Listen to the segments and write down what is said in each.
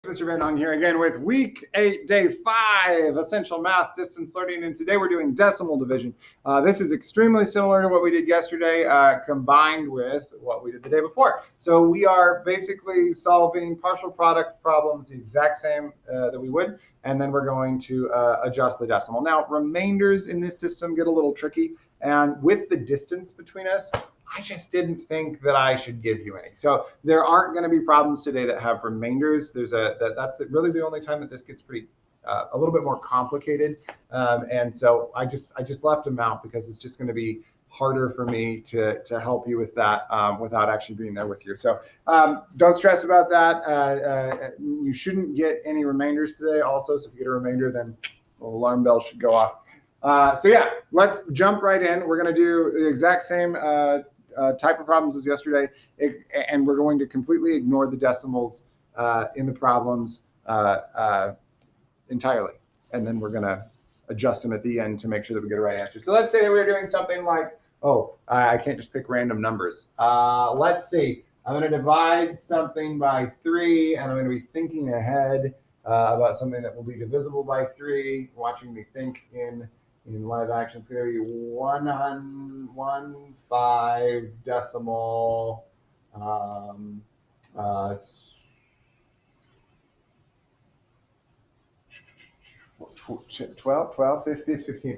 Mr. Van Hong here again with week 8, day 5, essential math distance learning. And today we're doing decimal division. This is extremely similar to what we did yesterday, combined with what we did the day before. So we are basically solving partial product problems the exact same that we would. And then we're going to adjust the decimal. Now, remainders in this system get a little tricky. And with the distance between us, I just didn't think that I should give you any. So there aren't going to be problems today that have remainders. That's really the only time that this gets pretty a little bit more complicated. And so I just left them out because it's just going to be harder for me to help you with that without actually being there with you. So don't stress about that. You shouldn't get any remainders today also. So if you get a remainder, then the alarm bell should go off. So yeah, let's jump right in. We're going to do the exact same type of problems as yesterday, and we're going to completely ignore the decimals in the problems entirely. And then we're going to adjust them at the end to make sure that we get a right answer. So let's say that we're doing something like, I can't just pick random numbers. Let's see. I'm going to divide something by 3, and I'm going to be thinking ahead about something that will be divisible by 3, watching me think in live action. It's going to be 1.15 decimal 12, 15, 15,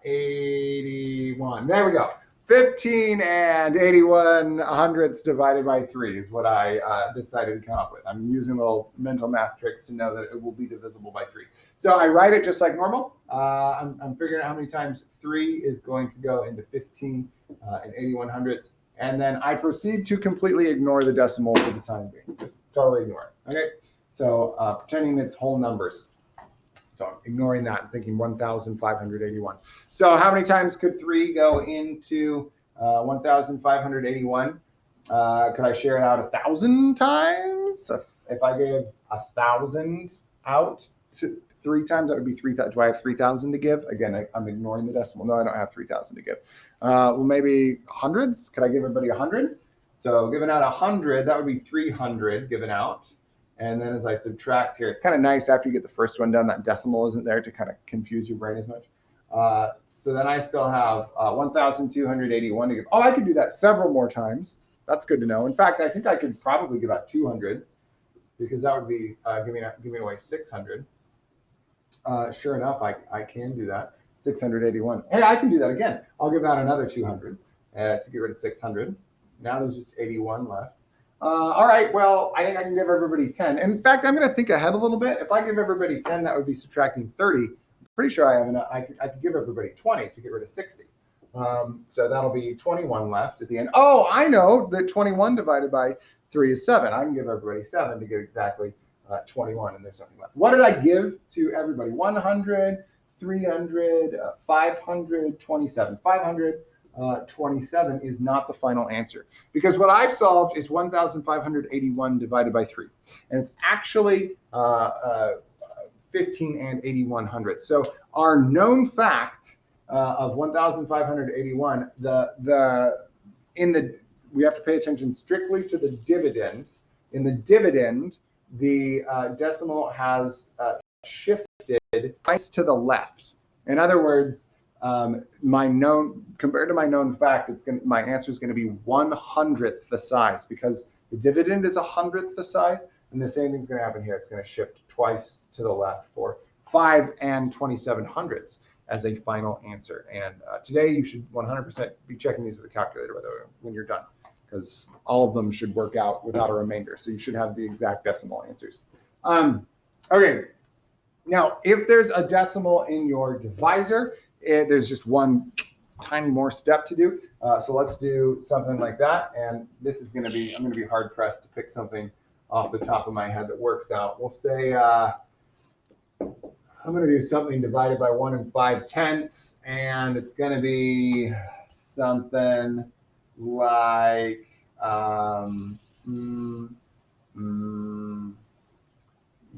81. There we go. 15 and 81 hundredths divided by 3 is what I decided to come up with. I'm using little mental math tricks to know that it will be divisible by 3. So I write it just like normal. I'm figuring out how many times 3 is going to go into 15 and 81 hundredths. And then I proceed to completely ignore the decimal for the time being. Just totally ignore it. Okay. So pretending it's whole numbers. So I'm ignoring that and thinking 1,581. So how many times could 3 go into 1,581? Could I share it out 1,000 times? If I gave 1,000 out to 3 times, that would be 3,000. Do I have 3,000 to give? Again, I'm ignoring the decimal. No, I don't have 3,000 to give. Well, maybe hundreds. Could I give everybody 100? So giving out 100, that would be 300 given out. And then as I subtract here, it's kind of nice after you get the first one done, that decimal isn't there to kind of confuse your brain as much. So then I still have 1,281 to give. I could do that several more times. That's good to know. In fact, I think I could probably give out 200 because that would be giving away 600. Sure enough, I can do that. 681. Hey, I can do that again. I'll give out another 200 to get rid of 600. Now there's just 81 left. All right, well, I think I can give everybody 10. In fact, I'm going to think ahead a little bit. If I give everybody 10, that would be subtracting 30. I'm pretty sure I have enough. I could give everybody 20 to get rid of 60. So that'll be 21 left at the end. I know that 21 divided by 3 is 7. I can give everybody 7 to get exactly 21, and there's nothing left. What did I give to everybody? 100, 300, 500, 27. 527 is not the final answer because what I've solved is 1,581 divided by 3, and it's actually 15 and 81 hundredths. So our known fact of 1,581, we have to pay attention strictly to the dividend. In the dividend, the decimal has shifted twice to the left. In other words, compared to my known fact, my answer is going to be 1/100th the size because the dividend is 1/100th the size, and the same thing's going to happen here. It's going to shift twice to the left for 5 and 27 hundredths as a final answer. And today you should 100% be checking these with a calculator when you're done, because all of them should work out without a remainder. So you should have the exact decimal answers. Okay. Now, if there's a decimal in your divisor, there's just one tiny more step to do. So let's do something like that. And this is I'm going to be hard pressed to pick something off the top of my head that works out. We'll say, I'm going to do something divided by 1 5/10, and it's going to be something like,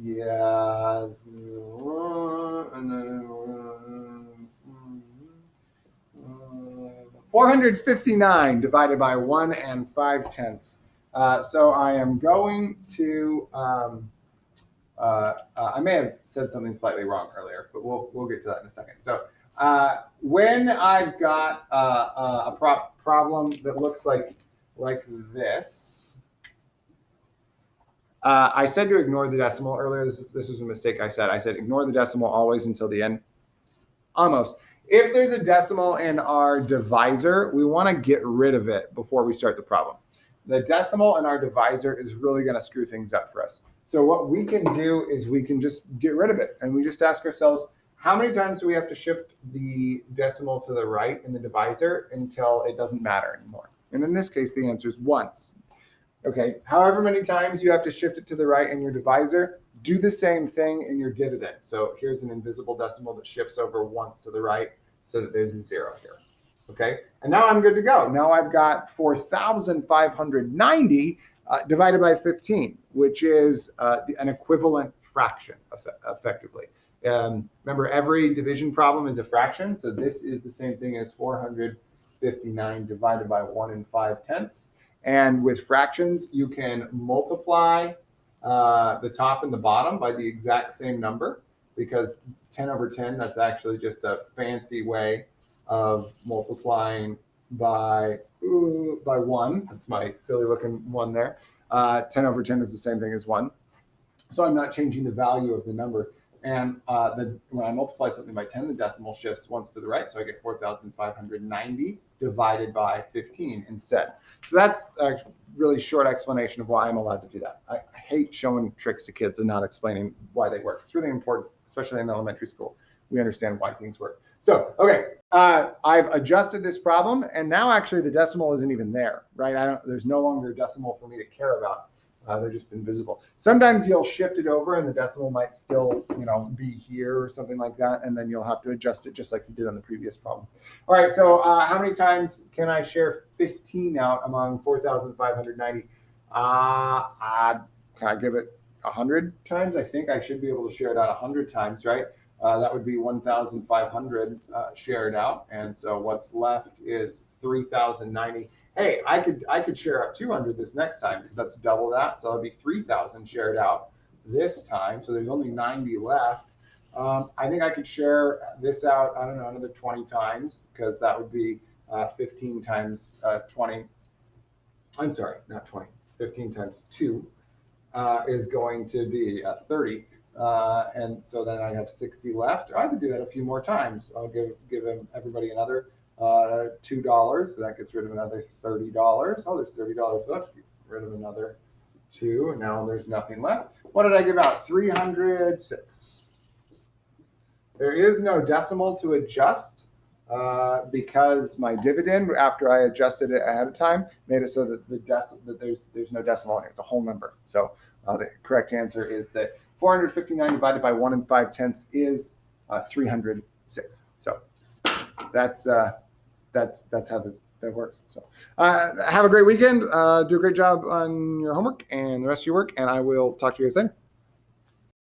yeah, and then 459 divided by 1 5/10. So I am going to, I may have said something slightly wrong earlier, but we'll get to that in a second. So when I've got a problem that looks like this, I said to ignore the decimal earlier. This was a mistake I said. I said ignore the decimal always until the end. Almost. If there's a decimal in our divisor, we want to get rid of it before we start the problem. The decimal in our divisor is really going to screw things up for us. So what we can do is we can just get rid of it. And we just ask ourselves, how many times do we have to shift the decimal to the right in the divisor until it doesn't matter anymore? And in this case, the answer is once. Okay, however many times you have to shift it to the right in your divisor, do the same thing in your dividend. So here's an invisible decimal that shifts over once to the right so that there's a 0 here. Okay, and now I'm good to go. Now I've got 4,590 divided by 15, which is an equivalent fraction, effectively. Remember, every division problem is a fraction, so this is the same thing as 459 divided by 1 5/10. And with fractions, you can multiply the top and the bottom by the exact same number, because 10 over 10, that's actually just a fancy way of multiplying by 1. That's my silly looking 1 there. 10 over 10 is the same thing as 1. So I'm not changing the value of the number. And when I multiply something by 10, the decimal shifts once to the right. So I get 4,590 divided by 15 instead. So that's a really short explanation of why I'm allowed to do that. I hate showing tricks to kids and not explaining why they work. It's really important, especially in elementary school. We understand why things work. So, okay, I've adjusted this problem, and now actually the decimal isn't even there, right? There's no longer a decimal for me to care about. They're just invisible. Sometimes you'll shift it over and the decimal might still, be here or something like that. And then you'll have to adjust it just like you did on the previous problem. All right. So how many times can I share 15 out among 4,590? Can I give it 100 times? I think I should be able to share it out 100 times, right? That would be 1,500 shared out. And so what's left is 3,090. Hey, I could share out 200 this next time because that's double that. So that'll be 3,000 shared out this time. So there's only 90 left. I think I could share this out, I don't know, another 20 times, because that would be 15 times 20. I'm sorry, not 20. 15 times 2 is going to be 30. And so then I have 60 left. I could do that a few more times. I'll give everybody another $2, so that gets rid of another $30. Oh, there's $30 left. Get rid of another 2, and now there's nothing left. What did I give out? 306. There is no decimal to adjust because my dividend, after I adjusted it ahead of time, made it so that there's no decimal in here. It's a whole number. So the correct answer is that 459 divided by 1 5/10 is 306. So that's how that works. So have a great weekend. Do a great job on your homework and the rest of your work, and I will talk to you guys later.